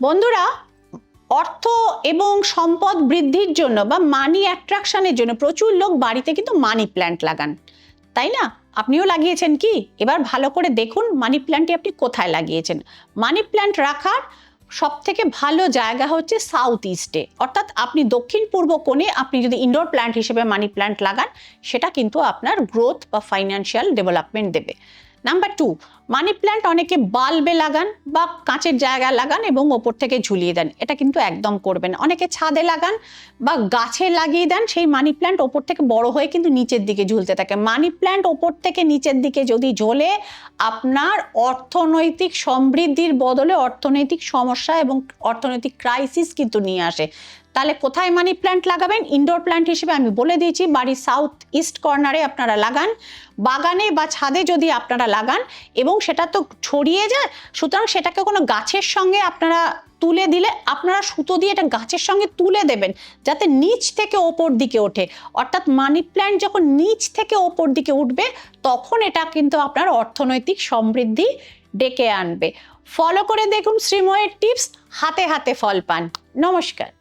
বন্ধুরা, অর্থ এবং সম্পদ বৃদ্ধির জন্য বা মানি অ্যাট্রাকশনের জন্য প্রচুর লোক বাড়িতে কিন্তু মানি প্ল্যান্ট লাগান, তাই না? আপনিও লাগিয়েছেন কি? এবার ভালো করে দেখুন মানি প্ল্যান্টটি আপনি কোথায় লাগিয়েছেন। মানি প্ল্যান্ট রাখার সব থেকে ভালো জায়গা হচ্ছে সাউথ ইস্টে, অর্থাৎ আপনি দক্ষিণ পূর্ব কোণে আপনি যদি ইনডোর প্ল্যান্ট হিসেবে মানি প্ল্যান্ট লাগান, সেটা কিন্তু আপনার গ্রোথ বা ফাইন্যান্সিয়াল ডেভেলপমেন্ট দেবে। নাম্বার 2, মানি প্ল্যান্ট অনেকে বাল্বে লাগান বা কাঁচের জায়গায় লাগান এবং ওপর থেকে ঝুলিয়ে দেন, এটা কিন্তু একদম করবেন। অনেকে ছাদে লাগান বা গাছে লাগিয়ে দেন, সেই মানি প্ল্যান্ট ওপর থেকে বড় হয়ে কিন্তু নিচের দিকে ঝুলতে থাকে। মানি প্ল্যান্ট ওপর থেকে নিচের দিকে যদি ঝোলে, আপনার অর্থনৈতিক সমৃদ্ধির বদলে অর্থনৈতিক সমস্যা এবং অর্থনৈতিক ক্রাইসিস কিন্তু নিয়ে আসে। তাহলে কোথায় মানি প্ল্যান্ট লাগাবেন? ইনডোর প্ল্যান্ট হিসেবে আমি বলে দিয়েছি, বাড়ির সাউথ ইস্ট কর্নারে আপনারা লাগান, বাগানে বা ছাদে যদি আপনারা লাগান এবং সেটা তো ছড়িয়ে যায়, সুতরাং সেটাকে কোনো গাছের সঙ্গে আপনারা তুলে দিলে আপনারা সুতো দিয়ে এটা গাছের সঙ্গে তুলে দেবেন যাতে নিচ থেকে ওপর দিকে ওঠে। অর্থাৎ মানি প্ল্যান্ট যখন নিচ থেকে ওপর দিকে উঠবে, তখন এটা কিন্তু আপনার অর্থনৈতিক সমৃদ্ধি ডেকে আনবে। ফলো করে দেখুন শ্রীময়ের টিপস, হাতে হাতে ফল পান। নমস্কার।